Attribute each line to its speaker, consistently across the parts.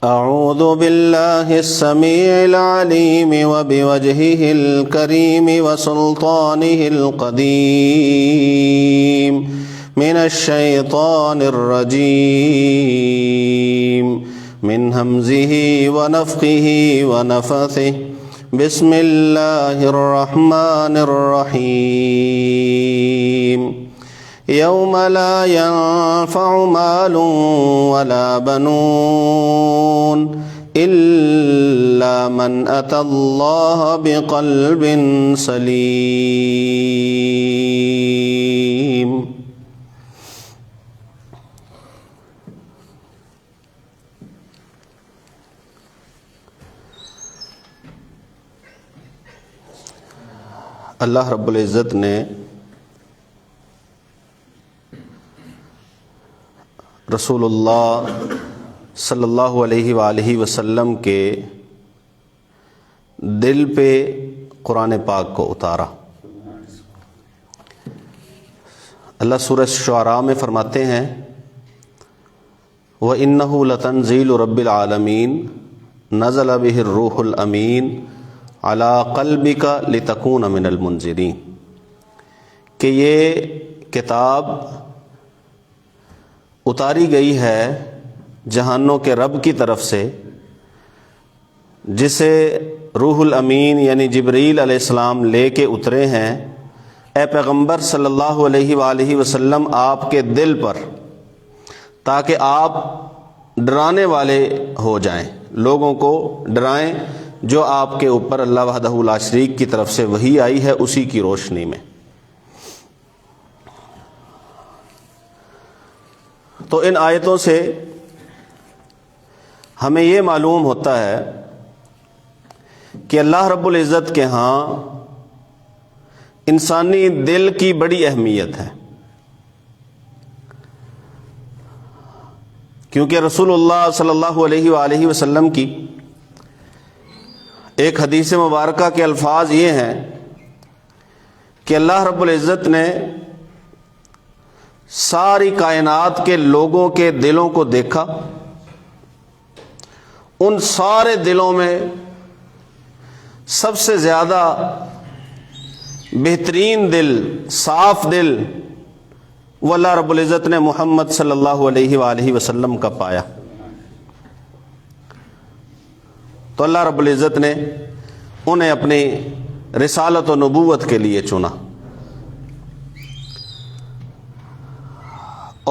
Speaker 1: أعوذ بالله السميع العليم وبوجهه الكريم وسلطانه القديم من الشيطان الرجيم من همزه ونفخه ونفثه بسم الله الرحمن الرحيم يوم لا ينفع مال ولا بنون إلا من أتى الله بقلب سليم. اللہ رب العزت نے رسول اللہ صلی اللہ علیہ وآلہ وسلم کے دل پہ قرآن پاک کو اتارا. اللہ سورہ شعراء میں فرماتے ہیں وَإِنَّهُ لَتَنزِيلُ رَبِّ الْعَالَمِينَ نَزَلَ بِهِ الرُّوحُ الْأَمِينُ عَلَى قَلْبِكَ لِتَكُونَ مِنَ الْمُنذِرِينَ کہ یہ کتاب اتاری گئی ہے جہانوں کے رب کی طرف سے، جسے روح الامین یعنی جبریل علیہ السلام لے کے اترے ہیں. اے پیغمبر صلی اللہ علیہ وآلہ وسلم آپ کے دل پر، تاکہ آپ ڈرانے والے ہو جائیں، لوگوں کو ڈرائیں جو آپ کے اوپر اللہ وحدہ لا شریک کی طرف سے وحی آئی ہے اسی کی روشنی میں. تو ان آیتوں سے ہمیں یہ معلوم ہوتا ہے کہ اللہ رب العزت کے ہاں انسانی دل کی بڑی اہمیت ہے، کیونکہ رسول اللہ صلی اللہ علیہ وآلہ وسلم کی ایک حدیث مبارکہ کے الفاظ یہ ہیں کہ اللہ رب العزت نے ساری کائنات کے لوگوں کے دلوں کو دیکھا، ان سارے دلوں میں سب سے زیادہ بہترین دل، صاف دل وہ اللہ رب العزت نے محمد صلی اللہ علیہ وآلہ وسلم کا پایا. تو اللہ رب العزت نے انہیں اپنی رسالت و نبوت کے لیے چنا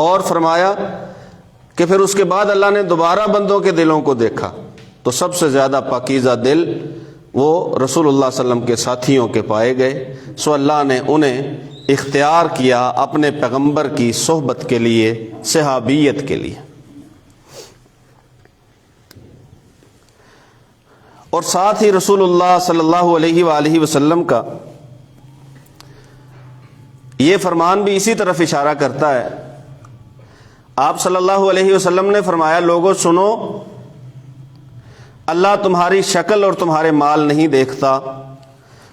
Speaker 1: اور فرمایا کہ پھر اس کے بعد اللہ نے دوبارہ بندوں کے دلوں کو دیکھا تو سب سے زیادہ پاکیزہ دل وہ رسول اللہ صلی اللہ علیہ وسلم کے ساتھیوں کے پائے گئے. سو اللہ نے انہیں اختیار کیا اپنے پیغمبر کی صحبت کے لیے، صحابیت کے لیے. اور ساتھ ہی رسول اللہ صلی اللہ علیہ وآلہ وسلم کا یہ فرمان بھی اسی طرف اشارہ کرتا ہے. آپ صلی اللہ علیہ وسلم نے فرمایا لوگوں سنو، اللہ تمہاری شکل اور تمہارے مال نہیں دیکھتا،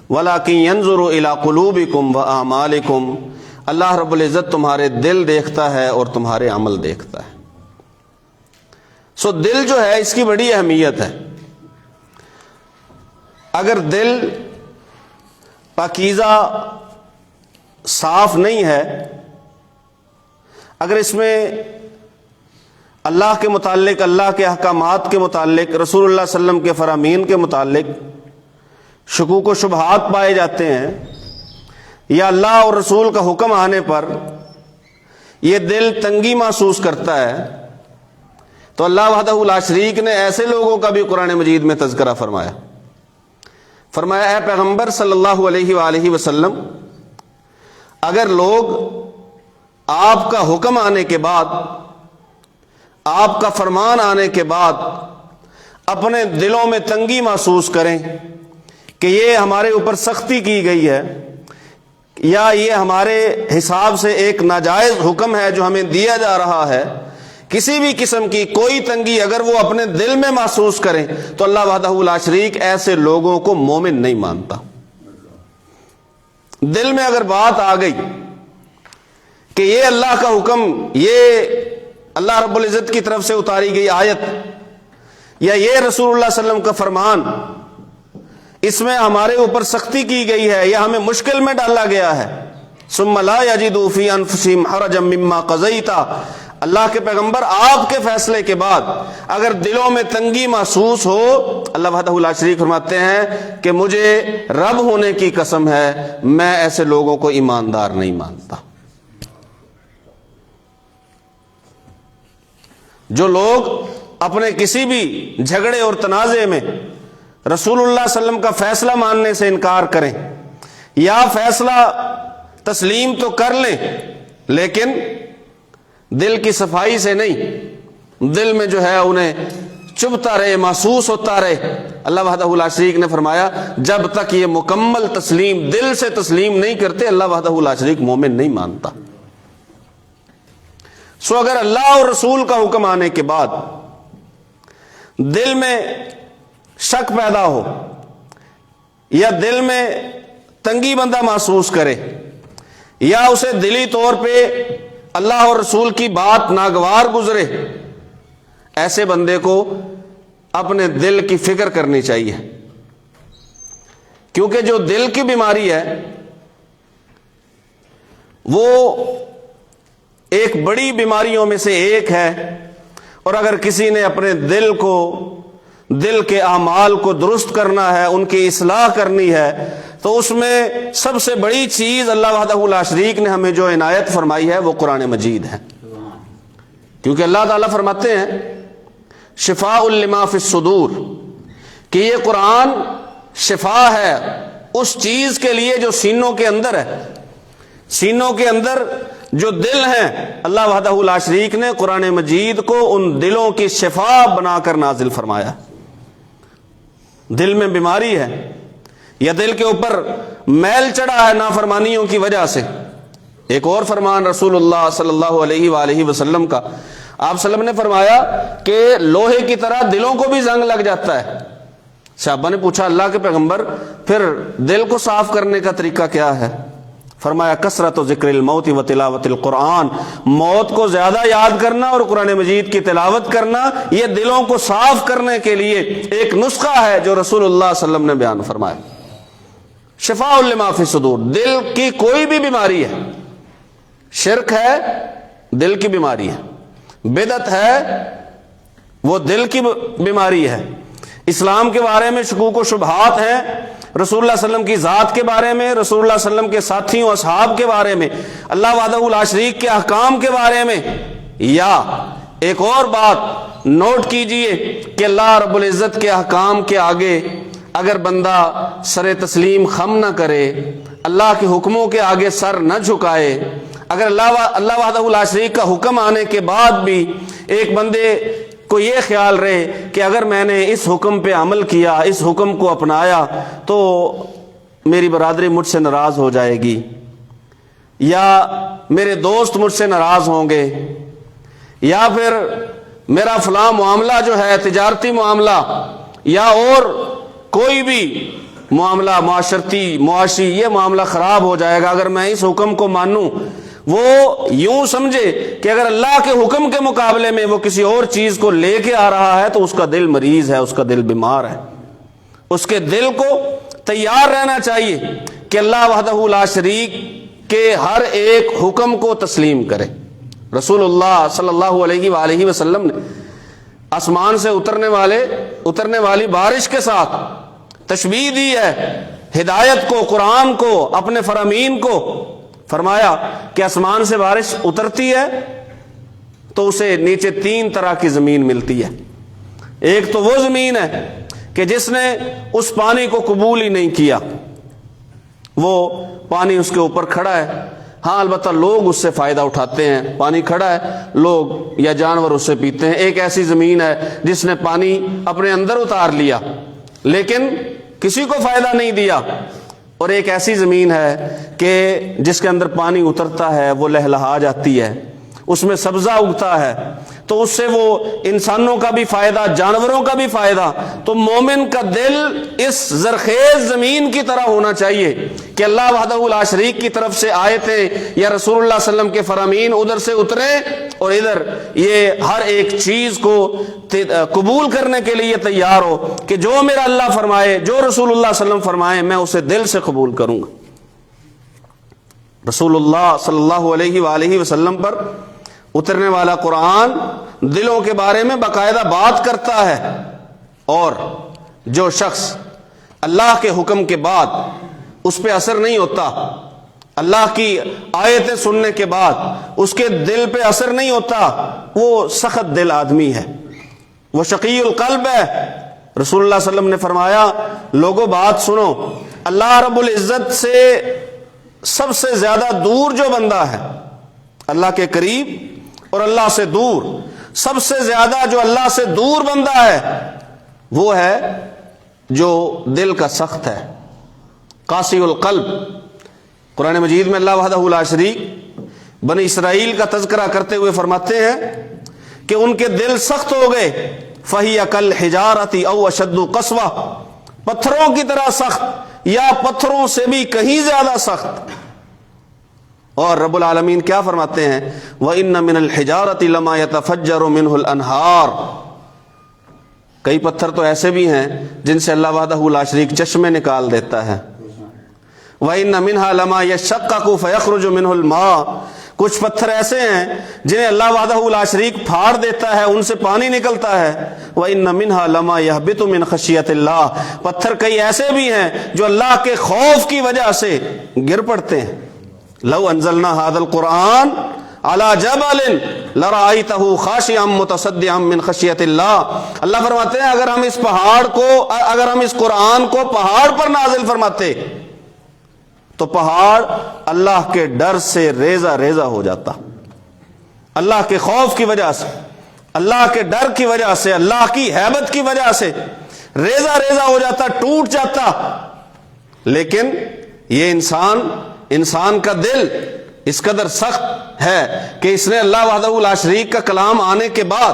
Speaker 1: وَلَكِنْ يَنْظُرُ إِلَىٰ قُلُوبِكُمْ وَأَعْمَالِكُمْ، اللہ رب العزت تمہارے دل دیکھتا ہے اور تمہارے عمل دیکھتا ہے. سو دل جو ہے اس کی بڑی اہمیت ہے. اگر دل پاکیزہ صاف نہیں ہے، اگر اس میں اللہ کے متعلق، اللہ کے احکامات کے متعلق، رسول اللہ صلی اللہ علیہ وسلم کے فرامین کے متعلق شکوک و شبہات پائے جاتے ہیں، یا اللہ اور رسول کا حکم آنے پر یہ دل تنگی محسوس کرتا ہے، تو اللہ وحدہ لا شریک نے ایسے لوگوں کا بھی قرآن مجید میں تذکرہ فرمایا. فرمایا اے پیغمبر صلی اللہ علیہ وآلہ وسلم، اگر لوگ آپ کا حکم آنے کے بعد، آپ کا فرمان آنے کے بعد اپنے دلوں میں تنگی محسوس کریں کہ یہ ہمارے اوپر سختی کی گئی ہے، یا یہ ہمارے حساب سے ایک ناجائز حکم ہے جو ہمیں دیا جا رہا ہے، کسی بھی قسم کی کوئی تنگی اگر وہ اپنے دل میں محسوس کریں تو اللہ وحدہ لا شریک ایسے لوگوں کو مومن نہیں مانتا. دل میں اگر بات آ گئی کہ یہ اللہ کا حکم، یہ اللہ رب العزت کی طرف سے اتاری گئی آیت، یا یہ رسول اللہ صلی اللہ علیہ وسلم کا فرمان اس میں ہمارے اوپر سختی کی گئی ہے یا ہمیں مشکل میں ڈالا گیا ہے. ثم لا یجدوا فی انفسہم حرجا مما قضیت، اللہ کے پیغمبر آپ کے فیصلے کے بعد اگر دلوں میں تنگی محسوس ہو، اللہ وحدہ لا شریک فرماتے ہیں کہ مجھے رب ہونے کی قسم ہے میں ایسے لوگوں کو ایماندار نہیں مانتا. جو لوگ اپنے کسی بھی جھگڑے اور تنازع میں رسول اللہ صلی اللہ علیہ وسلم کا فیصلہ ماننے سے انکار کریں یا فیصلہ تسلیم تو کر لیں لیکن دل کی صفائی سے نہیں، دل میں جو ہے انہیں چبھتا رہے، محسوس ہوتا رہے، اللہ وحدہ لا شریک نے فرمایا جب تک یہ مکمل تسلیم دل سے تسلیم نہیں کرتے اللہ وحدہ لا شریک مومن نہیں مانتا. سو اگر اللہ اور رسول کا حکم آنے کے بعد دل میں شک پیدا ہو یا دل میں تنگی بندہ محسوس کرے یا اسے دلی طور پہ اللہ اور رسول کی بات ناگوار گزرے، ایسے بندے کو اپنے دل کی فکر کرنی چاہیے، کیونکہ جو دل کی بیماری ہے وہ ایک بڑی بیماریوں میں سے ایک ہے، اور اگر کسی نے اپنے دل کے اعمال کو درست کرنا ہے، ان کی اصلاح کرنی ہے، تو اس میں سب سے بڑی چیز اللہ وحدہ لا شریک نے ہمیں جو عنایت فرمائی ہے وہ قرآن مجید ہے. کیونکہ اللہ تعالیٰ فرماتے ہیں شفاء لما فی الصدور کہ یہ قرآن شفا ہے اس چیز کے لیے جو سینوں کے اندر ہے. سینوں کے اندر جو دل ہیں اللہ وحدہ لا شریک نے قرآن مجید کو ان دلوں کی شفا بنا کر نازل فرمایا. دل میں بیماری ہے یا دل کے اوپر میل چڑھا ہے نافرمانیوں کی وجہ سے. ایک اور فرمان رسول اللہ صلی اللہ علیہ وآلہ وسلم کا، آپ صلی اللہ علیہ وسلم نے فرمایا کہ لوہے کی طرح دلوں کو بھی زنگ لگ جاتا ہے. صحابہ نے پوچھا اللہ کے پیغمبر پھر دل کو صاف کرنے کا طریقہ کیا ہے؟ فرمایا کثرت ذکر الموت و تلاوت القرآن، موت کو زیادہ یاد کرنا اور قرآن مجید کی تلاوت کرنا یہ دلوں کو صاف کرنے کے لیے ایک نسخہ ہے جو رسول اللہ صلی اللہ علیہ وسلم نے بیان فرمایا. شفاء لما فی الصدور، دل کی کوئی بھی بیماری ہے، شرک ہے دل کی بیماری ہے، بدعت ہے وہ دل کی بیماری ہے، اسلام کے بارے میں شکوک و شبہات ہیں، رسول اللہ صلی اللہ علیہ وسلم کی ذات کے بارے میں، رسول اللہ صلی اللہ علیہ وسلم کے ساتھیوں اصحاب کے بارے میں، اللہ وحدہ لا شریک کے احکام کے بارے میں. یا ایک اور بات نوٹ کیجئے کہ اللہ رب العزت کے احکام کے آگے اگر بندہ سر تسلیم خم نہ کرے، اللہ کے حکموں کے آگے سر نہ جھکائے، اگر اللہ وحدہ لا شریک کا حکم آنے کے بعد بھی ایک بندے کو یہ خیال رہے کہ اگر میں نے اس حکم پہ عمل کیا، اس حکم کو اپنایا تو میری برادری مجھ سے ناراض ہو جائے گی یا میرے دوست مجھ سے ناراض ہوں گے یا پھر میرا فلاں معاملہ جو ہے تجارتی معاملہ یا اور کوئی بھی معاملہ معاشی یہ معاملہ خراب ہو جائے گا اگر میں اس حکم کو مانوں، وہ یوں سمجھے کہ اگر اللہ کے حکم کے مقابلے میں وہ کسی اور چیز کو لے کے آ رہا ہے تو اس کا دل مریض ہے، اس کا دل بیمار ہے. اس کے دل کو تیار رہنا چاہیے کہ اللہ وحدہ لا شریک کے ہر ایک حکم کو تسلیم کرے. رسول اللہ صلی اللہ علیہ وآلہ وسلم نے آسمان سے اترنے والی بارش کے ساتھ تشبیہ دی ہے ہدایت کو، قرآن کو، اپنے فرامین کو. فرمایا کہ آسمان سے بارش اترتی ہے تو اسے نیچے 3 طرح کی زمین ملتی ہے. ایک تو وہ زمین ہے کہ جس نے اس پانی کو قبول ہی نہیں کیا، وہ پانی اس کے اوپر کھڑا ہے، ہاں البتہ لوگ اس سے فائدہ اٹھاتے ہیں، پانی کھڑا ہے لوگ یا جانور اس سے پیتے ہیں. ایک ایسی زمین ہے جس نے پانی اپنے اندر اتار لیا لیکن کسی کو فائدہ نہیں دیا. اور ایک ایسی زمین ہے کہ جس کے اندر پانی اترتا ہے وہ لہلہا جاتی ہے، اس میں سبزہ اگتا ہے تو اس سے وہ انسانوں کا بھی فائدہ، جانوروں کا بھی فائدہ. تو مومن کا دل اس زرخیز زمین کی طرح ہونا چاہیے کہ اللہ وحدہ لا شریک کی طرف سے آیتیں یا رسول اللہ صلی اللہ علیہ وسلم کے فرامین ادھر سے اترے اور ادھر یہ ہر ایک چیز کو قبول کرنے کے لیے تیار ہو کہ جو میرا اللہ فرمائے، جو رسول اللہ صلی اللہ علیہ وسلم فرمائے، میں اسے دل سے قبول کروں گا۔ رسول اللہ صلی اللہ علیہ وآلہ وسلم پر اترنے والا قرآن دلوں کے بارے میں باقاعدہ بات کرتا ہے، اور جو شخص اللہ کے حکم کے بعد اس پہ اثر نہیں ہوتا، اللہ کی آیتیں سننے کے بعد اس کے دل پہ اثر نہیں ہوتا، وہ سخت دل آدمی ہے، وہ شقی القلب ہے۔ رسول اللہ صلی اللہ علیہ وسلم نے فرمایا، لوگوں بات سنو، اللہ رب العزت سے سب سے زیادہ دور جو بندہ ہے، اللہ کے قریب اور اللہ سے دور، سب سے زیادہ جو اللہ سے دور بندہ ہے وہ ہے جو دل کا سخت ہے، قاسی القلب۔ قرآن مجید میں اللہ وحدہ لا شریک بنی اسرائیل کا تذکرہ کرتے ہوئے فرماتے ہیں کہ ان کے دل سخت ہو گئے، فَهِيَ كَالْحِجَارَةِ أَوْ أَشَدُّ قَسْوَةً، پتھروں کی طرح سخت یا پتھروں سے بھی کہیں زیادہ سخت۔ اور رب العالمین کیا فرماتے ہیں، وَإِنَّ مِنَ الْحِجَارَةِ لَمَا يَتَفَجَّرُ مِنْهُ الْأَنْهَارُ، کئی پتھر تو ایسے بھی ہیں جن سے اللہ وحدہ لا شریک چشمے نکال دیتا ہے۔ وَإِنَّ مِنْهَا لَمَا يَشَّقَّقُ فَيَخْرُجُ مِنْهُ الْمَاءُ، کچھ پتھر ایسے ہیں جنہیں اللہ وحدہ لا شریک پھاڑ دیتا ہے، ان سے پانی نکلتا ہے۔ وَإِنَّ مِنْهَا لَمَا يَهْبِطُ مِنْ خَشْيَةِ اللَّهِ، پتھر کئی ایسے بھی ہیں جو اللہ کے خوف کی وجہ سے گر پڑتے ہیں۔ لَوْ أَنزَلْنَا هَذَا الْقُرْآنَ عَلَى جَبَلٍ لَرَأَيْتَهُ خَاشِعًا مُتَصَدِّعًا مِنْ خَشْيَةِ اللَّهِ، اللہ فرماتے ہیں اگر ہم اس قرآن کو پہاڑ پر نازل فرماتے تو پہاڑ اللہ کے ڈر سے ریزہ ریزہ ہو جاتا، اللہ کے خوف کی وجہ سے، اللہ کے ڈر کی وجہ سے، اللہ کی ہیبت کی وجہ سے ریزہ ریزہ ہو جاتا، ٹوٹ جاتا۔ لیکن یہ انسان کا دل اس قدر سخت ہے کہ اس نے اللہ وحدہ لا شریک کا کلام آنے کے بعد،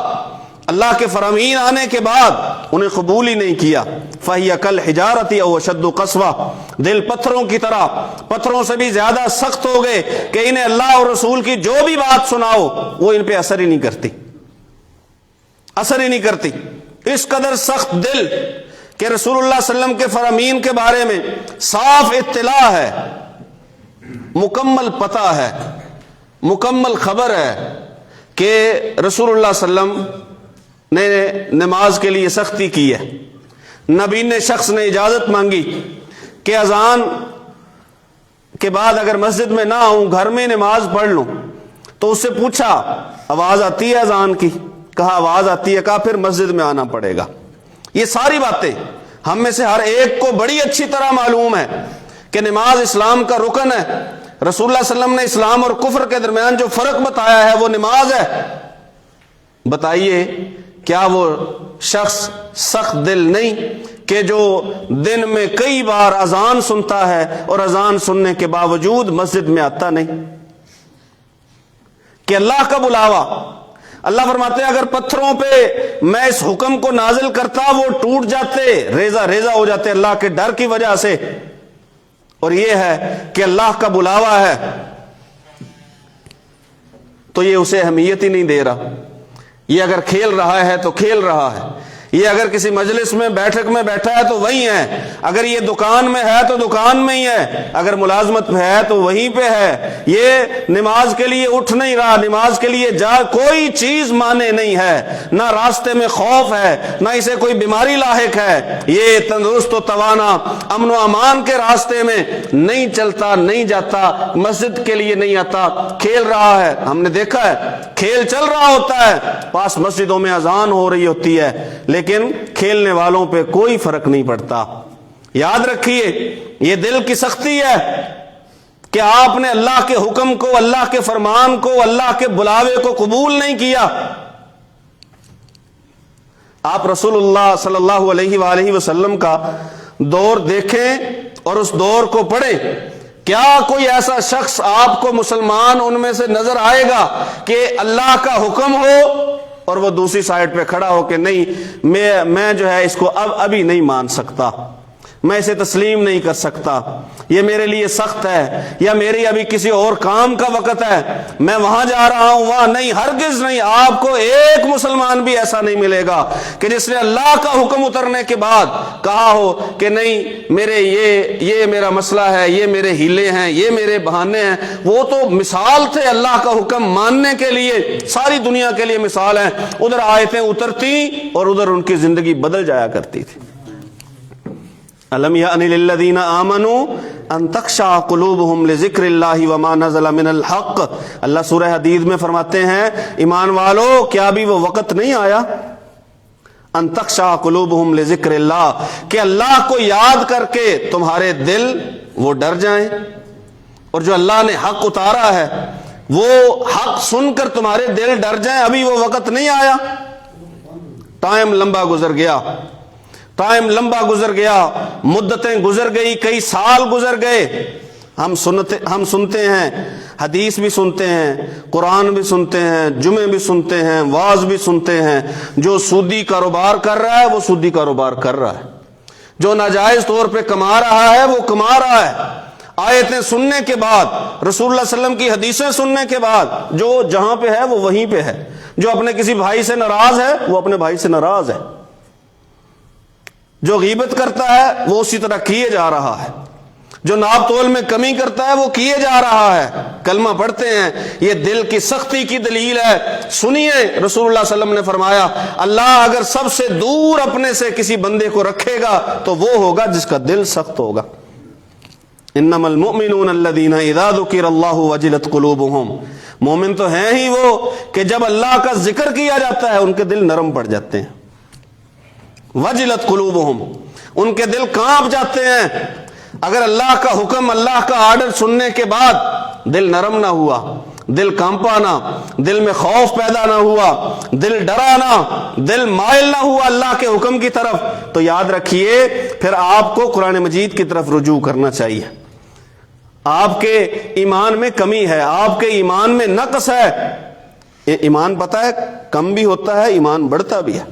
Speaker 1: اللہ کے فرامین آنے کے بعد انہیں قبول ہی نہیں کیا۔ فَهِيَ كَالْحِجَارَةِ أَوْ أَشَدُّ قَسْوَةً، دل پتھروں کی طرح، پتھروں سے بھی زیادہ سخت ہو گئے کہ انہیں اللہ اور رسول کی جو بھی بات سناؤ وہ ان پہ اثر ہی نہیں کرتی، اثر ہی نہیں کرتی۔ اس قدر سخت دل کہ رسول اللہ صلی اللہ علیہ وسلم کے فرامین کے بارے میں صاف اطلاع ہے، مکمل پتہ ہے، مکمل خبر ہے کہ رسول اللہ صلی اللہ علیہ وسلم نے نماز کے لیے سختی کی ہے۔ نبی نے شخص نے اجازت مانگی کہ اذان کے بعد اگر مسجد میں نہ آؤں، گھر میں نماز پڑھ لوں، تو اس سے پوچھا آواز آتی ہے اذان کی؟ کہا آواز آتی ہے۔ کہا پھر مسجد میں آنا پڑے گا۔ یہ ساری باتیں ہم میں سے ہر ایک کو بڑی اچھی طرح معلوم ہے کہ نماز اسلام کا رکن ہے۔ رسول اللہ صلی اللہ علیہ وسلم نے اسلام اور کفر کے درمیان جو فرق بتایا ہے وہ نماز ہے۔ بتائیے کیا وہ شخص سخت دل نہیں کہ جو دن میں کئی بار اذان سنتا ہے اور اذان سننے کے باوجود مسجد میں آتا نہیں؟ کہ اللہ کا بلاوا، اللہ فرماتے ہیں اگر پتھروں پہ میں اس حکم کو نازل کرتا وہ ٹوٹ جاتے، ریزہ ریزہ ہو جاتے اللہ کے ڈر کی وجہ سے۔ اور یہ ہے کہ اللہ کا بلاوا ہے تو یہ اسے اہمیت ہی نہیں دے رہا۔ یہ اگر کھیل رہا ہے تو کھیل رہا ہے، یہ اگر کسی مجلس میں بیٹھک میں بیٹھا ہے تو وہیں ہے، اگر یہ دکان میں ہے تو دکان میں ہی ہے، اگر ملازمت میں ہے تو وہیں پہ ہے۔ یہ نماز کے لیے اٹھ نہیں رہا، نماز کے لیے کوئی چیز مانے نہیں ہے، نہ راستے میں خوف ہے، نہ اسے کوئی بیماری لاحق ہے۔ یہ تندرست و توانا امن و امان کے راستے میں نہیں چلتا، نہیں جاتا، مسجد کے لیے نہیں آتا، کھیل رہا ہے۔ ہم نے دیکھا ہے کھیل چل رہا ہوتا ہے، پاس مسجدوں میں اذان ہو رہی ہوتی ہے، لیکن کھیلنے والوں پہ کوئی فرق نہیں پڑتا۔ یاد رکھیے یہ دل کی سختی ہے کہ آپ نے اللہ کے حکم کو، اللہ کے فرمان کو، اللہ کے بلاوے کو قبول نہیں کیا۔ آپ رسول اللہ صلی اللہ علیہ وآلہ وسلم کا دور دیکھیں اور اس دور کو پڑھیں، کیا کوئی ایسا شخص آپ کو مسلمان ان میں سے نظر آئے گا کہ اللہ کا حکم ہو اور وہ دوسری سائڈ پہ کھڑا ہو کہ نہیں میں جو ہے اس کو ابھی نہیں مان سکتا، میں اسے تسلیم نہیں کر سکتا، یہ میرے لیے سخت ہے، یا میری ابھی کسی اور کام کا وقت ہے، میں وہاں جا رہا ہوں، وہاں نہیں، ہرگز نہیں۔ آپ کو ایک مسلمان بھی ایسا نہیں ملے گا کہ جس نے اللہ کا حکم اترنے کے بعد کہا ہو کہ نہیں میرے یہ میرا مسئلہ ہے، یہ میرے ہیلے ہیں، یہ میرے بہانے ہیں۔ وہ تو مثال تھے اللہ کا حکم ماننے کے لیے، ساری دنیا کے لیے مثال ہیں۔ ادھر آیتیں اترتی اور ادھر ان کی زندگی بدل جایا کرتی تھی۔ الم یأن للذین آمنوا ان تخشع قلوبہم لذکر اللہ وما نزل من الحق۔ اللہ سورہ حدید میں فرماتے ہیں ایمان والو کیا بھی وہ وقت نہیں آیا ان تخشع قلوبہم لذکر اللہ کہ اللہ کو یاد کر کے تمہارے دل وہ ڈر جائیں، اور جو اللہ نے حق اتارا ہے وہ حق سن کر تمہارے دل ڈر جائیں۔ ابھی وہ وقت نہیں آیا، ٹائم لمبا گزر گیا، ٹائم لمبا گزر گیا، مدتیں گزر گئی، کئی سال گزر گئے۔ ہم سنتے ہیں، حدیث بھی سنتے ہیں، قرآن بھی سنتے ہیں، جمعے بھی سنتے ہیں، واعظ بھی سنتے ہیں۔ جو سودی کاروبار کر رہا ہے وہ سودی کاروبار کر رہا ہے، جو ناجائز طور پہ کما رہا ہے وہ کما رہا ہے۔ آیتیں سننے کے بعد، رسول اللہ صلی اللہ علیہ وسلم کی حدیثیں سننے کے بعد، جو جہاں پہ ہے وہ وہیں پہ ہے۔ جو اپنے کسی بھائی سے ناراض ہے وہ اپنے بھائی سے ناراض ہے، جو غیبت کرتا ہے وہ اسی طرح کیے جا رہا ہے، جو ناپ تول میں کمی کرتا ہے وہ کیے جا رہا ہے۔ کلمہ پڑھتے ہیں، یہ دل کی سختی کی دلیل ہے۔ سنیے رسول اللہ صلی اللہ علیہ وسلم نے فرمایا اللہ اگر سب سے دور اپنے سے کسی بندے کو رکھے گا تو وہ ہوگا جس کا دل سخت ہوگا۔ انما المؤمنون الذین اذا ذکر اللہ وجلت قلوبہم، مومن تو ہیں ہی وہ کہ جب اللہ کا ذکر کیا جاتا ہے ان کے دل نرم پڑ جاتے ہیں۔ وجلت قلوبہم، ان کے دل کانپ جاتے ہیں۔ اگر اللہ کا حکم، اللہ کا آرڈر سننے کے بعد دل نرم نہ ہوا، دل کانپا نہ، دل میں خوف پیدا نہ ہوا، دل ڈرا نہ، دل مائل نہ ہوا اللہ کے حکم کی طرف، تو یاد رکھیے پھر آپ کو قرآن مجید کی طرف رجوع کرنا چاہیے۔ آپ کے ایمان میں کمی ہے، آپ کے ایمان میں نقص ہے۔ ایمان پتہ ہے کم بھی ہوتا ہے، ایمان بڑھتا بھی ہے۔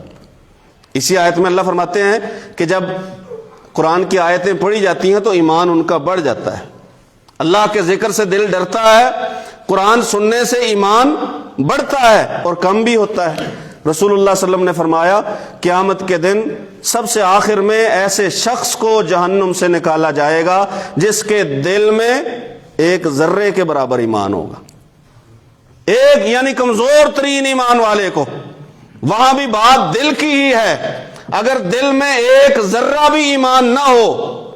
Speaker 1: اسی آیت میں اللہ فرماتے ہیں کہ جب قرآن کی آیتیں پڑھی جاتی ہیں تو ایمان ان کا بڑھ جاتا ہے۔ اللہ کے ذکر سے دل ڈرتا ہے، قرآن سننے سے ایمان بڑھتا ہے اور کم بھی ہوتا ہے۔ رسول اللہ صلی اللہ علیہ وسلم نے فرمایا قیامت کے دن سب سے آخر میں ایسے شخص کو جہنم سے نکالا جائے گا جس کے دل میں ایک ذرے کے برابر ایمان ہوگا، ایک یعنی کمزور ترین ایمان والے کو۔ وہاں بھی بات دل کی ہی ہے، اگر دل میں ایک ذرہ بھی ایمان نہ ہو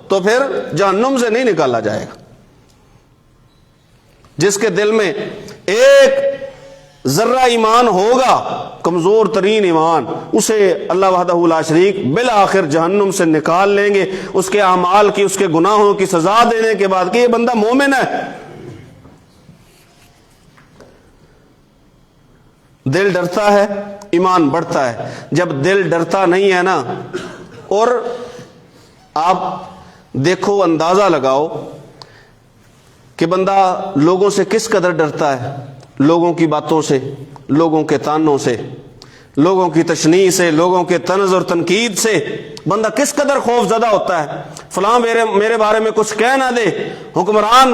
Speaker 1: تو پھر جہنم سے نہیں نکالا جائے گا۔ جس کے دل میں ایک ذرہ ایمان ہوگا، کمزور ترین ایمان، اسے اللہ وحدہ لا شریک بالآخر جہنم سے نکال لیں گے، اس کے اعمال کی، اس کے گناہوں کی سزا دینے کے بعد کہ یہ بندہ مومن ہے۔ دل ڈرتا ہے، ایمان بڑھتا ہے۔ جب دل ڈرتا نہیں ہے نا، اور آپ دیکھو، اندازہ لگاؤ کہ بندہ لوگوں سے کس قدر ڈرتا ہے، لوگوں کی باتوں سے، لوگوں کے تانوں سے، لوگوں کی تشنیع سے، لوگوں کے طنز اور تنقید سے بندہ کس قدر خوف زدہ ہوتا ہے۔ فلاں میرے بارے میں کچھ کہہ نہ دے، حکمران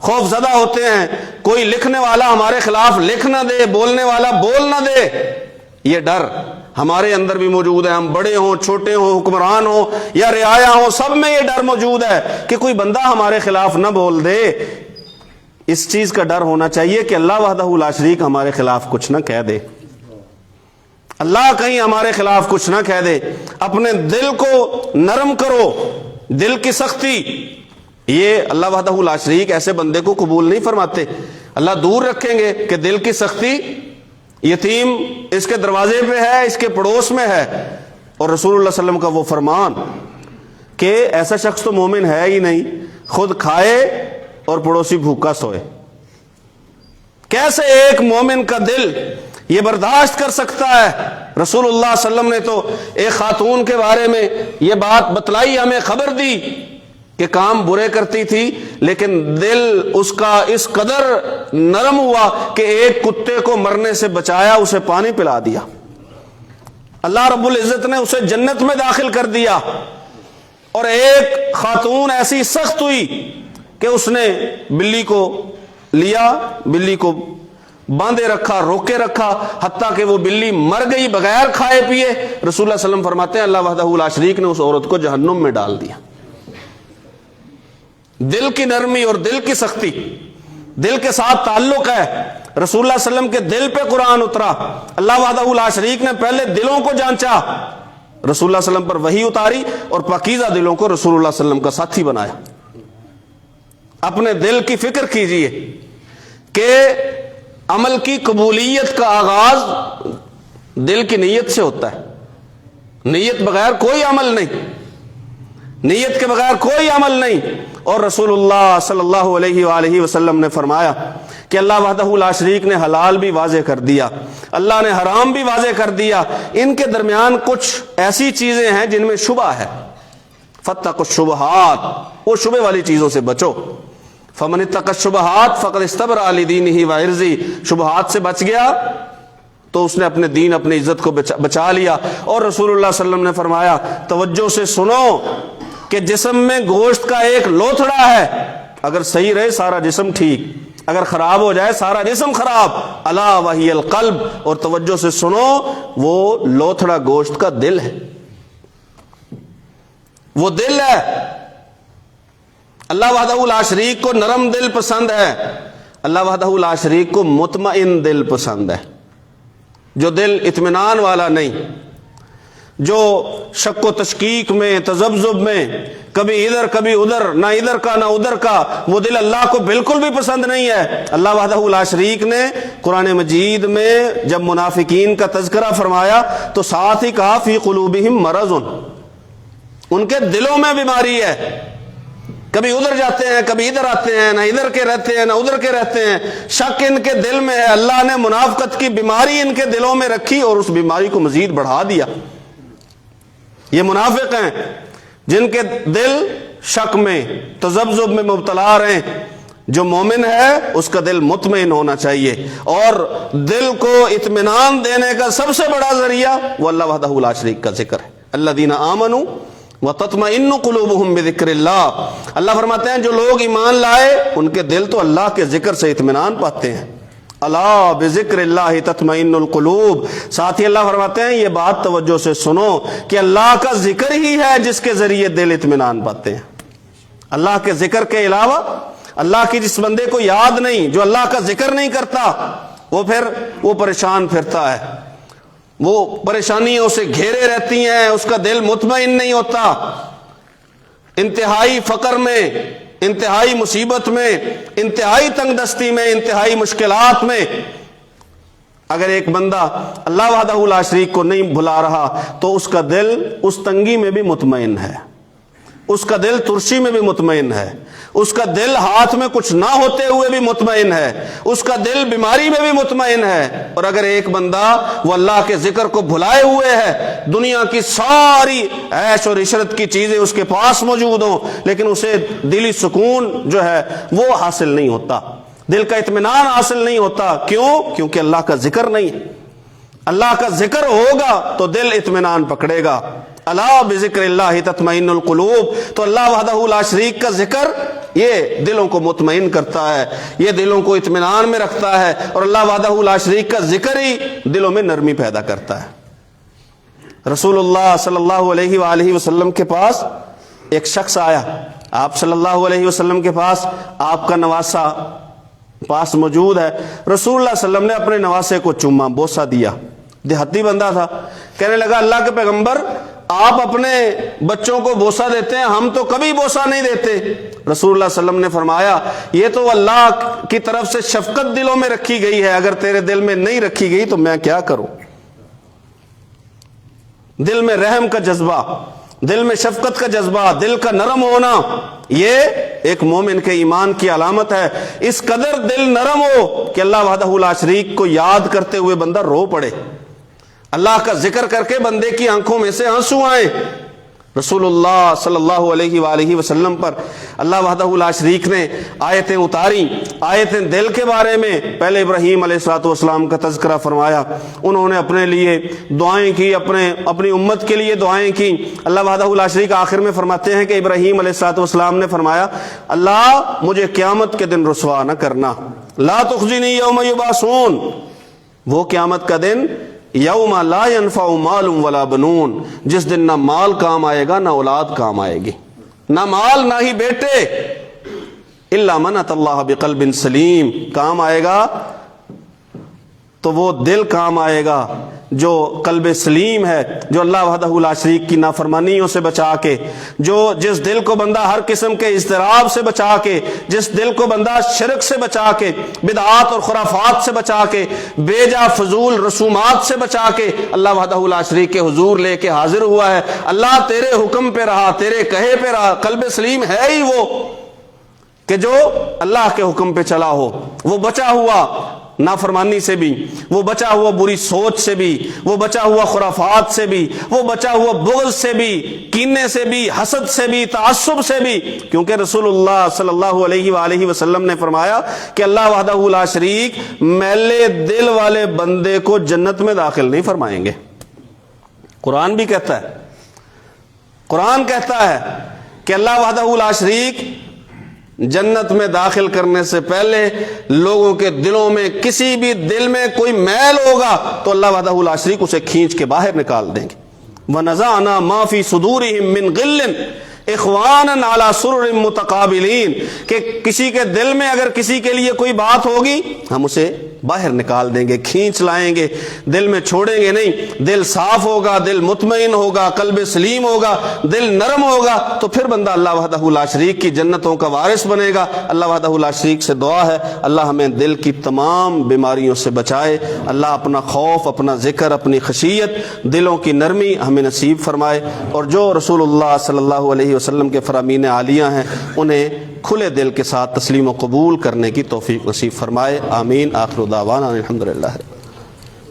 Speaker 1: خوف زدہ ہوتے ہیں، کوئی لکھنے والا ہمارے خلاف لکھ نہ دے، بولنے والا بول نہ دے۔ یہ ڈر ہمارے اندر بھی موجود ہے، ہم بڑے ہوں، چھوٹے ہوں، حکمران ہوں یا رعایا ہوں، سب میں یہ ڈر موجود ہے کہ کوئی بندہ ہمارے خلاف نہ بول دے۔ اس چیز کا ڈر ہونا چاہیے کہ اللہ وحدہ لا شریک ہمارے خلاف کچھ نہ کہہ دے، اللہ کہیں ہمارے خلاف کچھ نہ کہہ دے۔ اپنے دل کو نرم کرو، دل کی سختی یہ اللہ وحدہ لا شریک ایسے بندے کو قبول نہیں فرماتے۔ اللہ دور رکھیں گے کہ دل کی سختی، یتیم اس کے دروازے پہ ہے، اس کے پڑوس میں ہے، اور رسول اللہ صلی اللہ علیہ وسلم کا وہ فرمان کہ ایسا شخص تو مومن ہے ہی نہیں، خود کھائے اور پڑوسی بھوکا سوئے۔ کیسے ایک مومن کا دل یہ برداشت کر سکتا ہے؟ رسول اللہ صلی اللہ علیہ وسلم نے تو ایک خاتون کے بارے میں یہ بات بتلائی، ہمیں خبر دی کہ کام برے کرتی تھی لیکن دل اس کا اس قدر نرم ہوا کہ ایک کتے کو مرنے سے بچایا، اسے پانی پلا دیا، اللہ رب العزت نے اسے جنت میں داخل کر دیا۔ اور ایک خاتون ایسی سخت ہوئی کہ اس نے بلی کو لیا، بلی کو باندھے رکھا، روکے رکھا، حتیٰ کہ وہ بلی مر گئی بغیر کھائے پیے۔ رسول اللہ صلی اللہ علیہ وسلم فرماتے ہیں اللہ وحدہ لا شریک نے اس عورت کو جہنم میں ڈال دیا۔ دل کی نرمی اور دل کی سختی، دل کے ساتھ تعلق ہے۔ رسول اللہ صلی اللہ علیہ وسلم کے دل پہ قرآن اترا، اللہ وحدہ لا شریک نے پہلے دلوں کو جانچا، رسول اللہ صلی اللہ علیہ وسلم پر وحی اتاری اور پاکیزہ دلوں کو رسول اللہ صلی اللہ علیہ وسلم کا ساتھی بنایا۔ اپنے دل کی فکر کیجئے کہ عمل کی قبولیت کا آغاز دل کی نیت سے ہوتا ہے۔ نیت بغیر کوئی عمل نہیں، نیت کے بغیر کوئی عمل نہیں۔ اور رسول اللہ صلی اللہ علیہ وآلہ وسلم نے فرمایا کہ اللہ وحدہ لا شریک نے حلال بھی واضح کر دیا، اللہ نے حرام بھی واضح کر دیا، ان کے درمیان کچھ ایسی چیزیں ہیں جن میں شبہ ہے۔ فاتقوا الشبہات، وہ شبہ والی چیزوں سے بچو۔ فمن اتقى الشبہات فقد استبرأ لدینہ وعرضہ، شبہات سے بچ گیا تو اس نے اپنے دین اپنی عزت کو بچا لیا۔ اور رسول اللہ صلی اللہ علیہ وسلم نے فرمایا توجہ سے سنو کہ جسم میں گوشت کا ایک لوتھڑا ہے، اگر صحیح رہے سارا جسم ٹھیک، اگر خراب ہو جائے سارا جسم خراب۔ الا وہی القلب، اور توجہ سے سنو وہ لوتھڑا گوشت کا دل ہے، وہ دل ہے۔ اللہ وحدہ لا شریک کو نرم دل پسند ہے، اللہ وحدہ لا شریک کو مطمئن دل پسند ہے، جو دل اطمینان والا نہیں، جو شک و تشکیک میں، تذبذب میں، کبھی ادھر کبھی ادھر، نہ ادھر کا نہ ادھر کا، وہ دل اللہ کو بالکل بھی پسند نہیں ہے۔ اللہ وحدہ لا شریک نے قرآن مجید میں جب منافقین کا تذکرہ فرمایا تو ساتھ ہی کہا فی قلوبہم مرض، ان کے دلوں میں بیماری ہے، کبھی ادھر جاتے ہیں کبھی ادھر آتے ہیں، نہ ادھر کے رہتے ہیں نہ ادھر کے رہتے ہیں، شک ان کے دل میں ہے۔ اللہ نے منافقت کی بیماری ان کے دلوں میں رکھی اور اس بیماری کو مزید بڑھا دیا۔ یہ منافق ہیں جن کے دل شک میں، تذبذب میں مبتلا رہے۔ جو مومن ہے اس کا دل مطمئن ہونا چاہیے، اور دل کو اطمینان دینے کا سب سے بڑا ذریعہ وہ اللہ وحدہ لا شریک کا ذکر ہے۔ الذین آمنوا وتطمئن قلوبہم بذکر اللہ، اللہ فرماتے ہیں جو لوگ ایمان لائے ان کے دل تو اللہ کے ذکر سے اطمینان پاتے ہیں۔ الا بذکر اللہ تطمئن القلوب، ساتھ ہی اللہ فرماتے ہیں یہ بات توجہ سے سنو کہ اللہ کا ذکر ہی ہے جس کے ذریعے دل اطمینان پاتے ہیں۔ اللہ کے ذکر کے علاوہ، اللہ کی جس بندے کو یاد نہیں، جو اللہ کا ذکر نہیں کرتا، وہ پریشان پھرتا ہے، وہ پریشانیوں سے گھیرے رہتی ہیں، اس کا دل مطمئن نہیں ہوتا، انتہائی فقر میں، انتہائی مصیبت میں، انتہائی تنگ دستی میں، انتہائی مشکلات میں اگر ایک بندہ اللہ وحدہ لا شریک کو نہیں بھلا رہا تو اس کا دل اس تنگی میں بھی مطمئن ہے، اس کا دل ترشی میں بھی مطمئن ہے، اس کا دل ہاتھ میں کچھ نہ ہوتے ہوئے بھی مطمئن ہے، اس کا دل بیماری میں بھی مطمئن ہے۔ اور اگر ایک بندہ وہ اللہ کے ذکر کو بھلائے ہوئے ہے، دنیا کی ساری عیش اور عشرت کی چیزیں اس کے پاس موجود ہوں، لیکن اسے دلی سکون جو ہے وہ حاصل نہیں ہوتا، دل کا اطمینان حاصل نہیں ہوتا۔ کیوں؟ کیونکہ اللہ کا ذکر نہیں ہے۔ اللہ کا ذکر ہوگا تو دل اطمینان پکڑے گا۔ الا بذکر اللہ تطمئن القلوب، تو اللہ وحدہ لا شریک کا ذکر یہ دلوں کو مطمئن کرتا ہے، یہ دلوں کو اطمینان میں رکھتا ہے، اور اللہ وحدہ لا شریک کا ذکر ہی دلوں میں نرمی پیدا کرتا ہے۔ رسول اللہ صلی اللہ علیہ وآلہ وسلم کے پاس ایک شخص آیا، آپ صلی اللہ علیہ وسلم کے پاس آپ کا نواسا پاس موجود ہے۔ رسول اللہ صلی اللہ علیہ وسلم نے اپنے نواسے کو چوما، بوسہ دیا، دیہاتی بندہ تھا، کہنے لگا اللہ کے پیغمبر آپ اپنے بچوں کو بوسہ دیتے ہیں، ہم تو کبھی بوسہ نہیں دیتے۔ رسول اللہ صلی اللہ علیہ وسلم نے فرمایا یہ تو اللہ کی طرف سے شفقت دلوں میں رکھی گئی ہے، اگر تیرے دل میں نہیں رکھی گئی تو میں کیا کروں۔ دل میں رحم کا جذبہ، دل میں شفقت کا جذبہ، دل کا نرم ہونا، یہ ایک مومن کے ایمان کی علامت ہے۔ اس قدر دل نرم ہو کہ اللہ وحدہ لا شریک کو یاد کرتے ہوئے بندہ رو پڑے، اللہ کا ذکر کر کے بندے کی آنکھوں میں سے آنسو آئیں، رسول اللہ صلی اللہ علیہ وآلہ وسلم پر اللہ وحدہ لا شریک نے آیتیں اتاری. آیتیں دل کے بارے میں پہلے ابراہیم علیہ الصلوۃ والسلام کا تذکرہ فرمایا. انہوں نے اپنے لیے دعائیں کی, اپنی امت کے لیے دعائیں کی. اللہ وحدہ لا شریک آخر میں فرماتے ہیں کہ ابراہیم علیہ الصلوۃ والسلام نے فرمایا, اللہ مجھے قیامت کے دن رسوا نہ کرنا, لا تخزنی یوم یبعثون, وہ قیامت کا دن یوم لا ینفع مال ولا بنون, جس دن نہ مال کام آئے گا نہ اولاد کام آئے گی, نہ مال نہ ہی بیٹے, الا من اتى اللہ بقلب سلیم, کام آئے گا تو وہ دل کام آئے گا جو قلب سلیم ہے, جو اللہ وحدہ لا شریک کی نافرمانیوں سے بچا کے, جس دل کو بندہ ہر قسم کے اضطراب سے بچا کے, جس دل کو بندہ شرک سے بچا کے, بدعات اور خرافات سے بچا کے, بے جا فضول رسومات سے بچا کے اللہ وحدہ لا شریک کے حضور لے کے حاضر ہوا ہے. اللہ تیرے حکم پہ رہا, تیرے کہے پہ رہا. قلب سلیم ہے ہی وہ کہ جو اللہ کے حکم پہ چلا ہو, وہ بچا ہوا نافرمانی سے بھی, وہ بچا ہوا بری سوچ سے بھی, وہ بچا ہوا خرافات سے بھی, وہ بچا ہوا بغض سے بھی, کینے سے بھی, حسد سے بھی, تعصب سے بھی. کیونکہ رسول اللہ صلی اللہ علیہ وآلہ وسلم نے فرمایا کہ اللہ وحدہ لا شریک میلے دل والے بندے کو جنت میں داخل نہیں فرمائیں گے. قرآن بھی کہتا ہے, قرآن کہتا ہے کہ اللہ وحدہ لا شریک جنت میں داخل کرنے سے پہلے لوگوں کے دلوں میں, کسی بھی دل میں کوئی میل ہوگا تو اللہ وحدہ لا شریک اسے کھینچ کے باہر نکال دیں گے. وَنَزَعْنَا مَا فِي صُدُورِهِم مِّن غِلٍّ اخواناً علی سرر متقابلین, کہ کسی کے دل میں اگر کسی کے لیے کوئی بات ہوگی ہم اسے باہر نکال دیں گے, کھینچ لائیں گے, دل میں چھوڑیں گے نہیں. دل صاف ہوگا, دل مطمئن ہوگا, قلب سلیم ہوگا, دل نرم ہوگا, تو پھر بندہ اللہ وحدہ لا شریک کی جنتوں کا وارث بنے گا. اللہ وحدہ لا شریک سے دعا ہے اللہ ہمیں دل کی تمام بیماریوں سے بچائے. اللہ اپنا خوف, اپنا ذکر, اپنی خشیت, دلوں کی نرمی ہمیں نصیب فرمائے, اور جو رسول اللہ صلی اللہ علیہ وسلم کے فرامین عالیہ ہیں انہیں کھلے دل کے ساتھ تسلیم و قبول کرنے کی توفیق نصیب فرمائے. آمین. آخر دعوانا الحمدللہ.